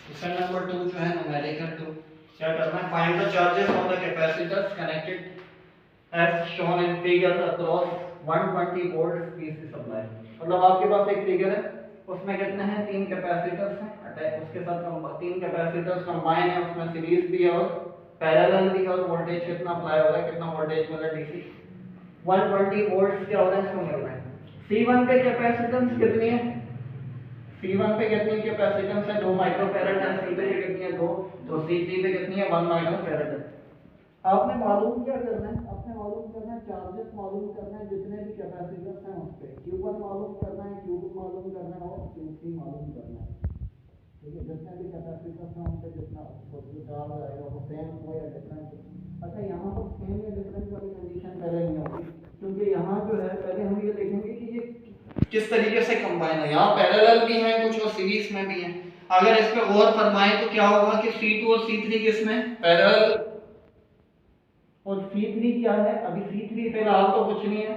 Question number 2 जो है numerical 2, क्या करना है, find the charges on the capacitors connected as shown in figure across 120 volt DC supply. मतलब आपके पास एक फिगर है, उसमें कितने हैं, तीन कैपेसिटर्स हैं अटैच, उसके साथ तीन कैपेसिटर्स कंबाइन है, उसमें सीरीज भी है और पैरेलल भी है, और वोल्टेज कितना अप्लाई हो रहा है, कितना वोल्टेज मिल रहा है डीसी 120 वोल्ट्स क्या हो रहा है, इसको मिल रहा है। C1 पे कैपेसिटेंस कितनी है, C1 पे कितनी कैपेसिटेंस है, 2 माइक्रोफैरड है, C2 पे कितनी है 2, तो C3 पे कितनी है 1 माइक्रोफैरड है। आपने मालूम क्या करना है, आपने मालूम करना है चार्जेस मालूम करना है जितने भी कैपेसिटर्स हैं उस पे, Q1 मालूम करना है, Q2 मालूम करना है और Q3 मालूम करना है। ठीक है, जितने भी कैपेसिटर्स हैं उन पे जितना जो चार्ज आएगा वो सेम हो या डिफरेंट। अच्छा, यहाँ पर सेम या डिफरेंट वाली कंडीशन पहले नहीं होगी, क्योंकि यहाँ जो है पहले हम ये देखेंगे कि ये किस तरीके से कंबाइन है। यहाँ पैरेलल भी है कुछ और सीरीज में भी है। अगर इस पे और फरमाएं तो क्या होगा कि C2 और C3 किसमें पैरेलल, और C3 क्या है, अभी C3 फिलहाल तो कुछ नहीं है,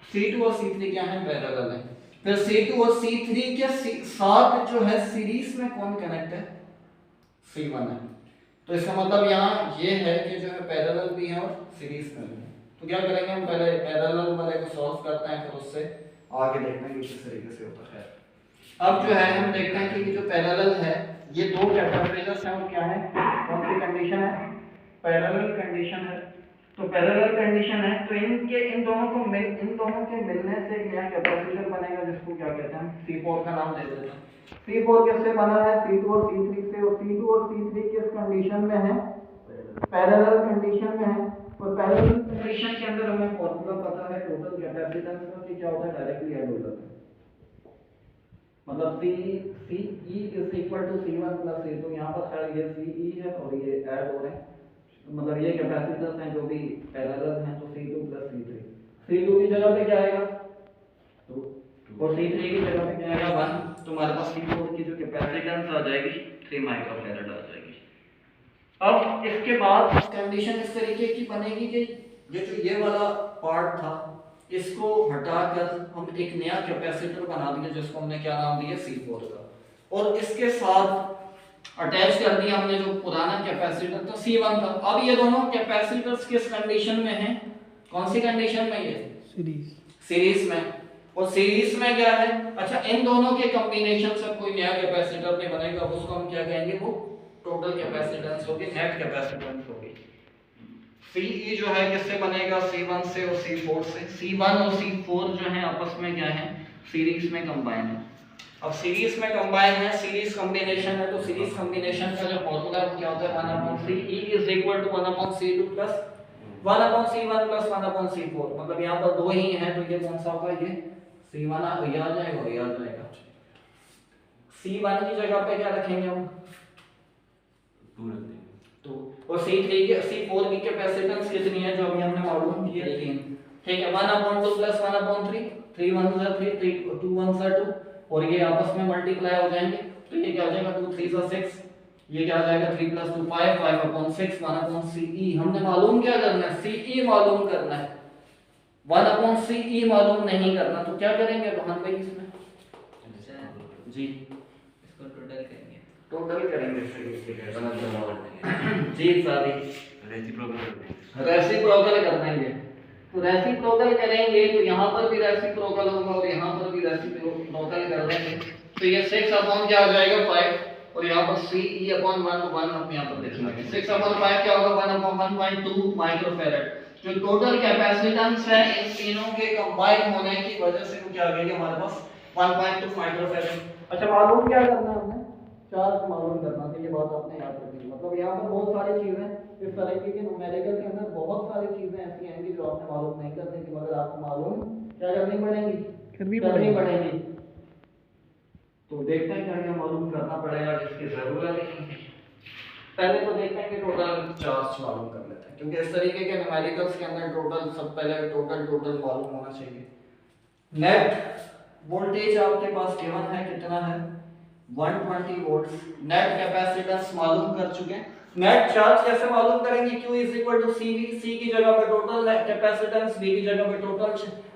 C2 और C3 क्या है, पैरेलल है। फिर C2 और C3 के साथ जो है सीरीज में कौन कनेक्ट है, C1 है। तो इसका मतलब यहाँ ये है कि जो है पैरेलल भी है और सीरीज में भी है। तो क्या करेंगे हम, पहले पैरेलल वाले को सॉल्व करते हैं, फिर उससे आगे देखते हैं कि किस तरीके से होता है। अब जो है हम देखते हैं कि जो पैरेलल है, ये दो कैपेसिटर्स हैं और क्या है, कौन सी कंडीशन है, पैरेलल कंडीशन है। तो पैरेलल कंडीशन है तो इनके इन दोनों के मिलने से एक नया कैपेसिटर बनेगा, जिसको क्या कहते हैं, C4 का नाम दे देते हैं। C4 किससे बना है, C2 और C3 से, और C2 और C3 किस कंडीशन में है, पैरेलल कंडीशन में है। और पैरेलल कंडीशन के अंदर हमें फॉर्मूला पता है टोटल कैपेसिटेंस का, कि क्या होता है, डायरेक्टली ऐड हो जाता है। मतलब CE is equal to C1 plus C2, यहाँ पर खैर ये CE है और ये ऐड हो रहे हैं, मतलब ये कैपेसिटर्स हैं जो भी पैरेलल हैं, तो C2 प्लस C3, C2 की जगह पे क्या आएगा 2 और C3 की जगह पे क्या आएगा 1, तो हमारे पास C4 की जो कैपेसिटेंस आ जाएगी 3 माइक्रोफैरड आ जाएगी। अब इसके बाद कंडीशन इस तरीके की बनेगी कि ये जो ये वाला पार्ट था इसको हटाकर हम एक नया कैपेसिटर बना दिया, जिसको हमने क्या नाम दिया, C4 का, और इसके साथ अटैच कर दिया हमने जो पुराना कैपेसिटर था C1 था। अब ये दोनों कैपेसिटर्स किस कंडीशन में हैं, कौन सी कंडीशन में, ये सीरीज में। और सीरीज में क्या है, अच्छा इन दोनों के कॉम्बिनेशन से कोई नया कैपेसिटर नहीं बनेगा, उसको हम क्या कहेंगे, वो टोटल कैपेसिटेंस होगी, नेट कैपेसिटेंस होगी। CE जो है किससे बनेगा, C1 से और C4 से। C1 और C4 जो है आपस में क्या है, सीरीज में कंबाइन है। अब सीरीज में कंबाइन है, सीरीज कॉम्बिनेशन है, तो सीरीज कॉम्बिनेशन का जो फार्मूला क्या होता है, 1/CE is equal to 1/C2 plus 1/C1 plus 1/C4। मतलब यहाँ पर दो ही हैं, तो ये कौन सा होगा, ये C1 ये आ जाएगा और ये आ जाएगा। C1 की जगह पे क्या रखेंगे हम, 2 रख देंगे, तो और C3 की C4 की कैपेसिटेंस कितनी है, जो अभी हमने मालूम की है 3, ठीक है, 1/2 प्लस 1/3, 3 1 जा 3, 2 1 जा 2, और ये आपस में मल्टीप्लाई हो जाएंगे, तो ये क्या हो जाएगा 2 3 जा 6, ये क्या आ जाएगा 3 + 2 5, 5/6 1/CE। हमने मालूम क्या करना है, CE मालूम करना है, 1/CE मालूम नहीं करना। तो क्या करेंगे रोहन भाई इसमें, जी इसको टोटल करेंगे जी सारी रेसिप्रोकल कर देंगे। तो रेसिप्रोकल करेंगे तो यहाँ पर भी रेसिप्रोकल होगा और यहाँ पर भी रेसिप्रोकल कर देंगे, तो ये 6 अपॉन क्या आ जाएगा 5, और यहाँ पर CE/1 1 हम यहाँ पर देखेंगे 6/5 क्या होगा 1/1.2 माइक्रोफैरड। जो टोटल कैपेसिटेंस है इन तीनों के कंबाइन होने की वजह से क्या आ गया हमारे पास 1.2 माइक्रोफैरड। अच्छा मालूम क्या करना है हमने, चार्ज मालूम करना था, ये बात आपने याद रखनी। मतलब यहाँ पर बहुत सारी चीजें इस तरीके के न्यूमेरिकल के अंदर बहुत सारी चीजें ऐसी आएंगी जो आपने मालूम नहीं करने की, मगर आपको मालूम क्या करनी पड़ेंगी, करनी पड़ेंगी। तो देखते हैं क्या क्या मालूम करना पड़ेगा जिसकी जरूरत है। पहले तो देखते हैं कि टोटल चार्ज मालूम कर लेते हैं, क्योंकि इस तरीके के न्यूमेरिकल्स के अंदर टोटल सब पहले टोटल मालूम होना चाहिए। नेट वोल्टेज आपके पास गिवन है, कितना है 120 वोल्ट्स। नेट कैपेसिटेंस मालूम कर चुके हैं। नेट चार्ज कैसे मालूम करेंगे, Q = CV, C की जगह पे टोटल कैपेसिटेंस, V की जगह पे टोटल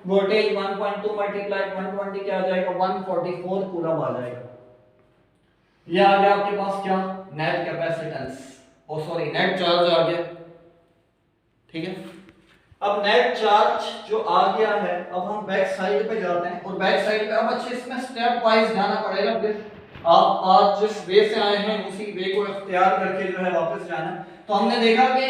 वोल्टेज 1.2 × 120 क्या आ जाएगा 144 कूलम आ जाएगा। ये आ गया आपके पास क्या, नेट कैपेसिटेंस, ओ सॉरी नेट चार्ज आ गया, ठीक है। अब नेट चार्ज जो आ गया है, अब हम बैक साइड पे जाते हैं और बैक साइड पे अब अच्छे इसमें स्टेप वाइज जाना पड़ेगा। आप आज जिस वे से आए हैं उसी वे को इख्तियार करके जो है वापस जाना। तो हमने देखा कि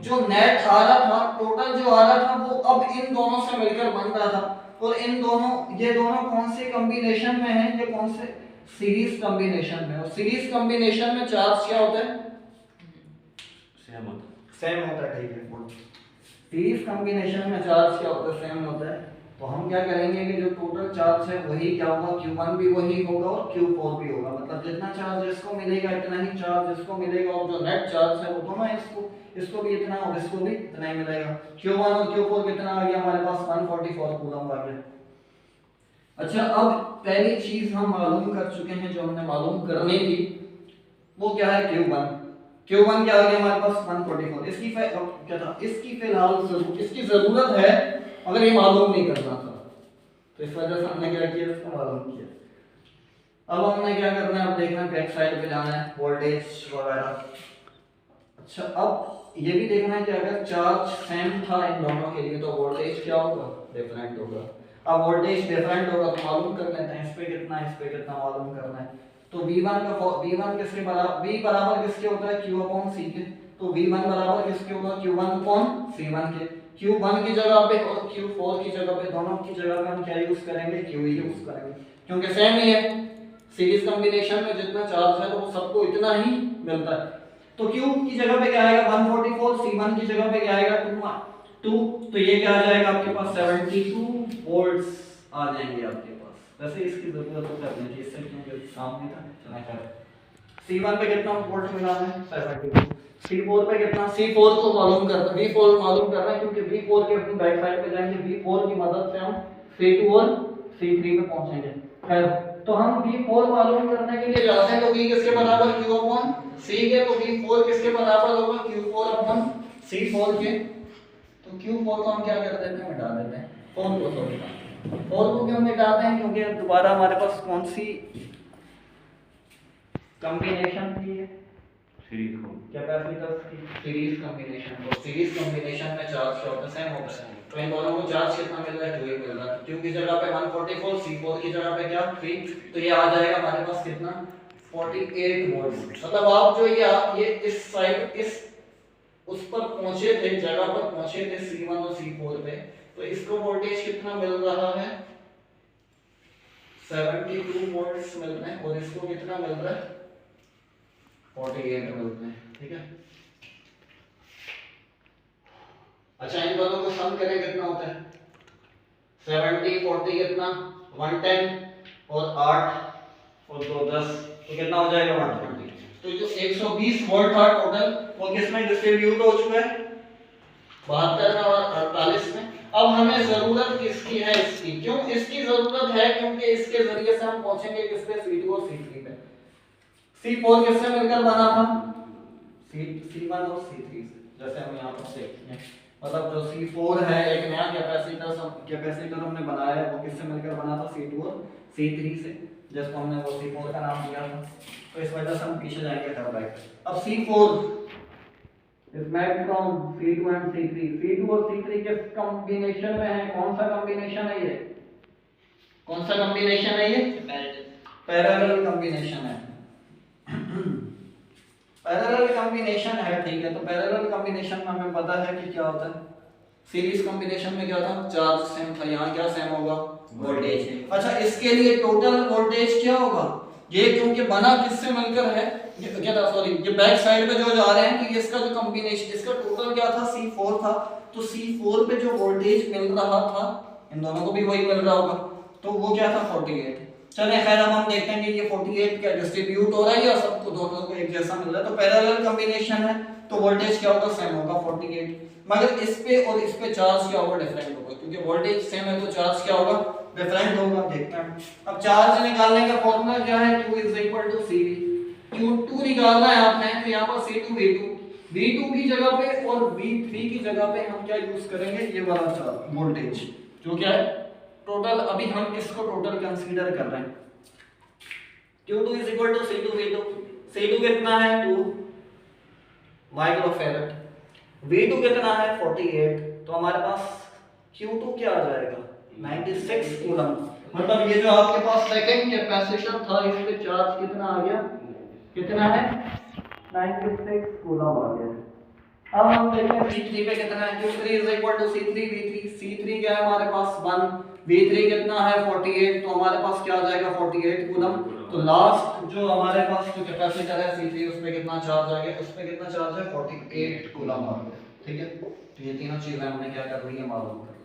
जो नेट आ रहा था, टोटल जो आ रहा था, वो अब इन दोनों से मिलकर बन रहा था। और इन दोनों, ये दोनों कौन से कॉम्बिनेशन में हैं, ये कौन से सीरीज कॉम्बिनेशन में। और सीरीज कॉम्बिनेशन में चार्ज क्या होता है, सेम होता है, ठीक है। सीरीज कॉम्बिनेशन में चार्ज क्या होता है, सेम होता है। तो हम क्या करेंगे कि जो टोटल चार्ज है वही क्या होगा, Q1 भी वही होगा और Q4 भी होगा। मतलब जितना चार्ज इसको मिलेगा इतना ही चार्ज इसको मिलेगा, और जो नेट चार्ज है वो दोनों इसको भी इतना और इसको भी इतना ही मिलेगा। Q1 और Q4 कितना आ गया हमारे पास, 144 कूलम आ गया। अच्छा, अब पहली चीज हम मालूम कर चुके हैं, जो हमने मालूम करनी थी वो क्या है, Q1 क्या आ गया हमारे पास 144। इसकी क्या था, इसकी फिलहाल इसकी जरूरत है, अगर ये मालूम नहीं करना था तो इस वजह से हमने क्या किया, इसको मालूम किया। अब हमने क्या करना है, अब देखना है बैक साइड पे जाना है, वोल्टेज वगैरह। अच्छा, अब ये भी देखना है कि अगर चार्ज सेम था इन दोनों के लिए तो वोल्टेज क्या होगा, डिफरेंट होगा। अब वोल्टेज डिफरेंट होगा तो मालूम कर लेते हैं, इस पे कितना इस पे कितना मालूम करना है। तो V1 किसके बराबर, V बराबर किसके होता है, Q अपॉन C के। तो V1 बराबर किसके होगा, Q1 अपॉन C1 के। Q1 की जगह पे और Q4 की जगह पे, दोनों की जगह पे हम क्या यूज करेंगे, Q यूज करेंगे, क्योंकि सेम ही है। सीरीज कॉम्बिनेशन में जितना चार्ज है तो वो सबको इतना ही मिलता है। तो Q की जगह पे क्या आएगा 144, C1 की जगह पे क्या आएगा 2, तो ये क्या आ जाएगा आपके पास 72 वोल्ट्स आ जाएंगे आपके पास। वैसे इसकी जरूरत तो करनी थी, इससे क्योंकि सामने था, चला कर। C1 पे कितना वोल्ट मिला है 72, C4 पे कितना, C4 को मालूम करना, V4 मालूम करना है, क्योंकि V4 के अपनी बैक साइड पे जाएंगे, V4 की मदद से हम C2 और C3 पे पहुंचेंगे। खैर, तो हम V4 मालूम करने के लिए जाते हैं, तो V किसके बराबर, Q अपॉन C के। तो V4 किसके बराबर होगा, Q4 अपॉन C4 के। तो Q4 को हम क्या कर देते हैं, मिटा देते हैं, 4 को सॉरी 4 को क्यों मिटाते हैं, क्योंकि दोबारा हमारे पास कौन सी कॉम्बिनेशन थी, सीरीज को कैपेसिटर्स की सीरीज कॉम्बिनेशन। और सीरीज कॉम्बिनेशन में चार्ज क्या होता है, सेम होता है। तो इन दोनों को चार्ज कितना मिल रहा है, 2 ही मिल रहा है। Q की जगह पे 144, C4 की जगह पे क्या 3, तो ये आ जाएगा हमारे पास कितना 48 वोल्ट। मतलब आप जो ये इस साइड इस उस पर पहुंचे थे, जगह पर पहुंचे थे C1 और C4 पे, तो इसको वोल्टेज कितना मिल रहा है, 72 वोल्ट्स मिल रहे हैं, और इसको कितना मिल रहा है 48 मिलते हैं, ठीक है। अच्छा, इन दोनों को सम करें कितना होता है, 70 40 कितना 110 और 8 और 2 10, तो कितना हो जाएगा 120। तो जो 120 वोल्ट था टोटल, वो किसमें डिस्ट्रीब्यूट हो चुका है, 72 में और 48 में। अब हमें जरूरत किसकी है, इसकी। क्यों इसकी जरूरत है, क्योंकि इसके जरिए से हम पहुंचेंगे किस पे, C2 और C3 पे। C4 किससे मिलकर बना था, C1 और C3 से, जैसे हम यहाँ पर देखते हैं। मतलब जो C4 है, एक नया कैपेसिटर हमने बनाया है, वो किससे मिलकर बना था, C2 और C3 से, जिसको हमने वो C4 का नाम दिया था। तो इस वजह से हम पीछे जाएंगे थर्ड बैक। अब C4 is made from C2 and C3। C2 और C3 किस कॉम्बिनेशन में है, कौन सा कॉम्बिनेशन है ये, कौन सा कॉम्बिनेशन है ये, पैरेलल कॉम्बिनेशन है। पैरेलल कॉम्बिनेशन है, ठीक है। तो पैरेलल कॉम्बिनेशन में हमें पता है कि क्या होता है, सीरीज कॉम्बिनेशन में क्या था, चार्ज सेम था, यहाँ क्या सेम होगा, वोल्टेज। अच्छा, इसके लिए टोटल वोल्टेज क्या होगा, ये क्योंकि बना किससे मिलकर है, ये क्या था सॉरी, ये बैक साइड पे जो जा रहे हैं, तो ये इसका जो कॉम्बिनेशन, इसका टोटल क्या था, C4 था। तो C4 पे जो वोल्टेज मिल रहा था, इन दोनों को भी वही मिल रहा होगा, तो वो क्या था 48। चलिए खैर, अब हम देखते हैं कि ये 48 क्या डिस्ट्रीब्यूट हो रहा है या सबको दोनों को एक जैसा मिल रहा है। तो पैरेलल कॉम्बिनेशन है, तो वोल्टेज क्या होगा, सेम होगा 48। मगर इस पे और इस पे चार्ज क्या होगा, डिफरेंट होगा, क्योंकि वोल्टेज सेम है तो चार्ज क्या होगा, डिफरेंट होगा। देखते हैं। अब चार्ज निकालने का फॉर्मूला क्या है, Q = CV। Q2 निकालना है आपने, तो यहाँ पर C2 V2 की जगह पे और V3 की जगह पे हम क्या यूज करेंगे, ये वाला चार्ज वोल्टेज, जो क्या है टोटल। अभी हम इसको टोटल कंसीडर कर रहे हैं, Q2 is equal to C2 V2। C2 कितना है 2 माइक्रोफैरड, V2 कितना है 48, तो हमारे पास Q2 क्या आ जाएगा 96 कूलम। मतलब ये जो आपके पास सेकंड कैपेसिटर था इस पे चार्ज कितना आ गया, कितना है 96 कूलम आ गया। अब हम देखते हैं C3 पे कितना है, Q3 is equal to C3 V3। C3 क्या है हमारे पास 1, V3 कितना है 48, तो हमारे पास क्या आ जाएगा 48 कूलम। तो लास्ट जो हमारे पास जो कैपेसिटर है C3 उस पे कितना चार्ज आ गया, उस पे कितना चार्ज है 48 कूलम आ गया। ठीक है, तो ये तीनों चीजें हमने क्या कर ली है मालूम कर ली।